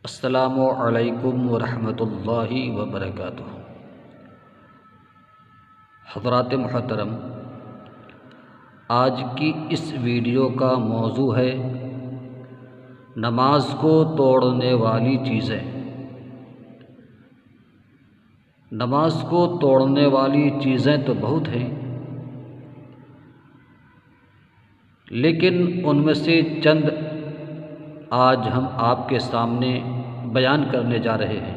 السلام علیکم ورحمۃ اللہ وبرکاتہ۔ حضرات محترم، آج کی اس ویڈیو کا موضوع ہے نماز کو توڑنے والی چیزیں۔ نماز کو توڑنے والی چیزیں تو بہت ہیں، لیکن ان میں سے چند آج ہم آپ کے سامنے بیان کرنے جا رہے ہیں،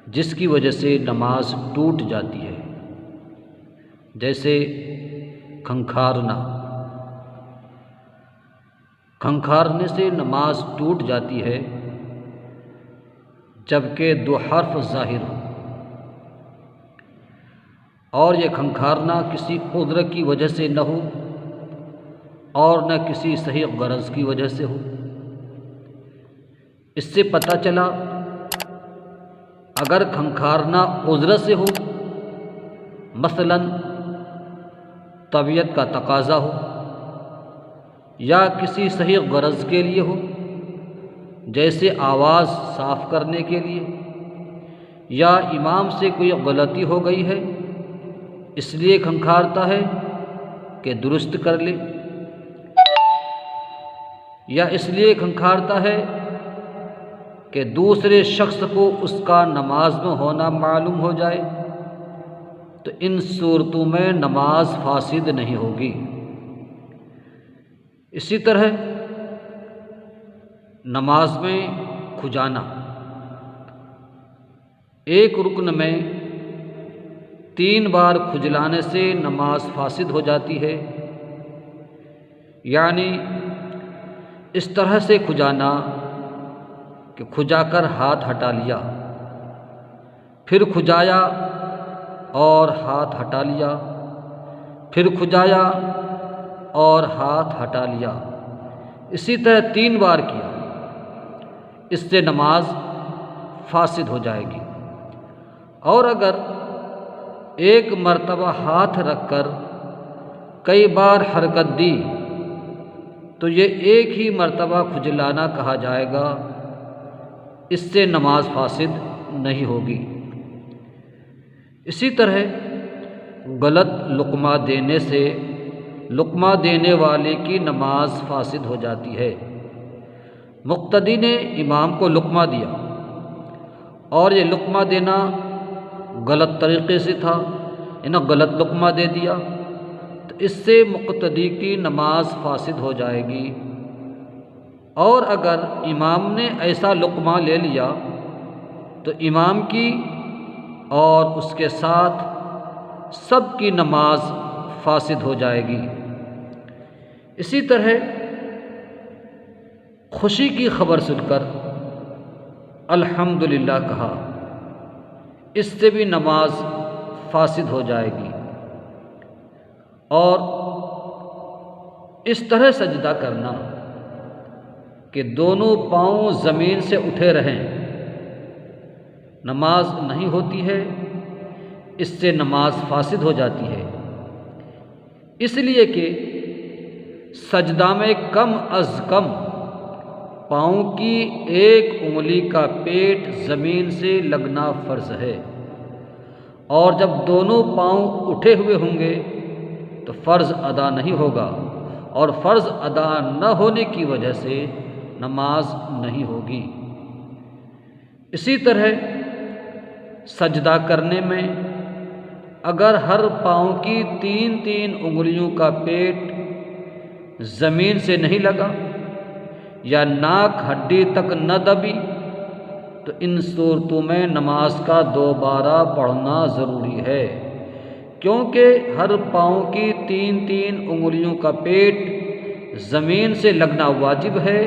جس کی وجہ سے نماز ٹوٹ جاتی ہے۔ جیسے کھنکھارنا۔ کھنکھارنے سے نماز ٹوٹ جاتی ہے جبکہ دو حرف ظاہر ہو، اور یہ کھنکھارنا کسی عذر کی وجہ سے نہ ہو اور نہ کسی صحیح غرض کی وجہ سے ہو۔ اس سے پتہ چلا اگر کھنکھارنا عذر سے ہو، مثلا طبیعت کا تقاضا ہو یا کسی صحیح غرض کے لیے ہو، جیسے آواز صاف کرنے کے لیے، یا امام سے کوئی غلطی ہو گئی ہے اس لیے کھنکھارتا ہے کہ درست کر لے، یا اس لیے کھنکھارتا ہے کہ دوسرے شخص کو اس کا نماز میں ہونا معلوم ہو جائے، تو ان صورتوں میں نماز فاسد نہیں ہوگی۔ اسی طرح نماز میں کھجانا۔ ایک رکن میں 3 بار کھجلانے سے نماز فاسد ہو جاتی ہے، یعنی اس طرح سے کھجانا کہ کھجا کر ہاتھ ہٹا لیا، پھر کھجایا اور ہاتھ ہٹا لیا، پھر کھجایا اور ہاتھ ہٹا لیا، اسی طرح 3 بار کیا۔ اس سے نماز فاسد ہو جائے گی۔ اور اگر ایک مرتبہ ہاتھ رکھ کر کئی بار حرکت دی تو یہ ایک ہی مرتبہ کھجلانا کہا جائے گا، اس سے نماز فاسد نہیں ہوگی۔ اسی طرح غلط لقمہ دینے سے لقمہ دینے والے کی نماز فاسد ہو جاتی ہے۔ مقتدی نے امام کو لقمہ دیا اور یہ لقمہ دینا غلط طریقے سے تھا، انہیں غلط لقمہ دے دیا، تو اس سے مقتدی کی نماز فاسد ہو جائے گی۔ اور اگر امام نے ایسا لقمہ لے لیا تو امام کی اور اس کے ساتھ سب کی نماز فاسد ہو جائے گی۔ اسی طرح خوشی کی خبر سن کر الحمدللہ کہا، اس سے بھی نماز فاسد ہو جائے گی۔ اور اس طرح سجدہ کرنا کہ دونوں پاؤں زمین سے اٹھے رہیں، نماز نہیں ہوتی ہے، اس سے نماز فاسد ہو جاتی ہے۔ اس لیے کہ سجدہ میں کم از کم پاؤں کی ایک انگلی کا پیٹ زمین سے لگنا فرض ہے، اور جب دونوں پاؤں اٹھے ہوئے ہوں گے تو فرض ادا نہیں ہوگا، اور فرض ادا نہ ہونے کی وجہ سے نماز نہیں ہوگی۔ اسی طرح سجدہ کرنے میں اگر ہر پاؤں کی 3 انگلیوں کا پیٹ زمین سے نہیں لگا یا ناک ہڈی تک نہ دبی تو ان صورتوں میں نماز کا دوبارہ پڑھنا ضروری ہے، کیونکہ ہر پاؤں کی 3 انگلیوں کا پیٹ زمین سے لگنا واجب ہے،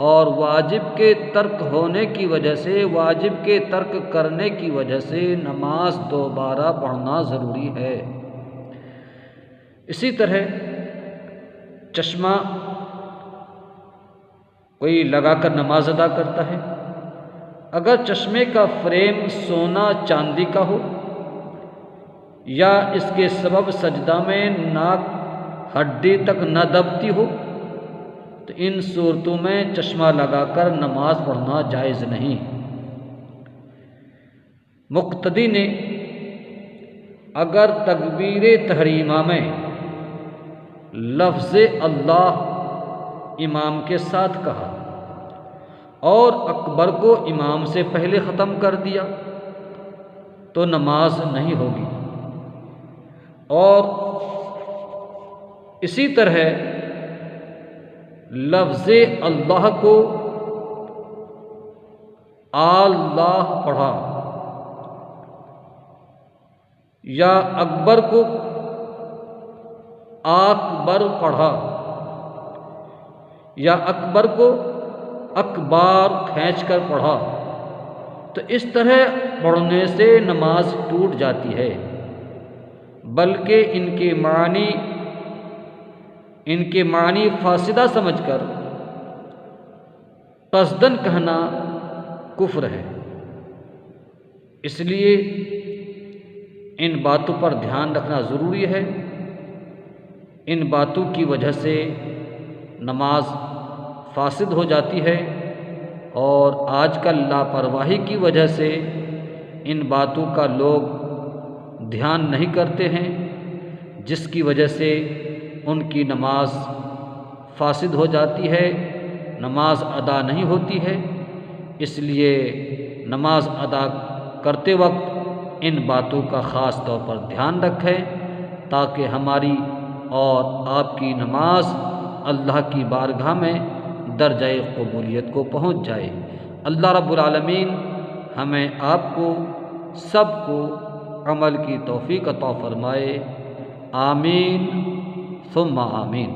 اور واجب کے ترک ہونے کی وجہ سے، واجب کے ترک کرنے کی وجہ سے نماز دوبارہ پڑھنا ضروری ہے۔ اسی طرح چشمہ کوئی لگا کر نماز ادا کرتا ہے، اگر چشمے کا فریم سونا چاندی کا ہو یا اس کے سبب سجدہ میں ناک ہڈی تک نہ دبتی ہو تو ان صورتوں میں چشمہ لگا کر نماز پڑھنا جائز نہیں۔ مقتدی نے اگر تکبیر تحریمہ میں لفظ اللہ امام کے ساتھ کہا اور اکبر کو امام سے پہلے ختم کر دیا تو نماز نہیں ہوگی، اور اسی طرح لفظ اللہ کو اللہ پڑھا یا اکبر کو اکبر پڑھا یا اکبر کو اکبار کھینچ کر پڑھا تو اس طرح پڑھنے سے نماز ٹوٹ جاتی ہے، بلکہ ان کے معنی فاسدہ سمجھ کر قصداً کہنا کفر ہے۔ اس لیے ان باتوں پر دھیان رکھنا ضروری ہے۔ ان باتوں کی وجہ سے نماز فاسد ہو جاتی ہے، اور آج کل لاپرواہی کی وجہ سے ان باتوں کا لوگ دھیان نہیں کرتے ہیں، جس کی وجہ سے ان کی نماز فاسد ہو جاتی ہے، نماز ادا نہیں ہوتی ہے۔ اس لیے نماز ادا کرتے وقت ان باتوں کا خاص طور پر دھیان رکھیں تاکہ ہماری اور آپ کی نماز اللہ کی بارگاہ میں درجہ قبولیت کو پہنچ جائے۔ اللہ رب العالمین ہمیں آپ کو سب کو عمل کی توفیق عطا فرمائے، آمین ثم آمین۔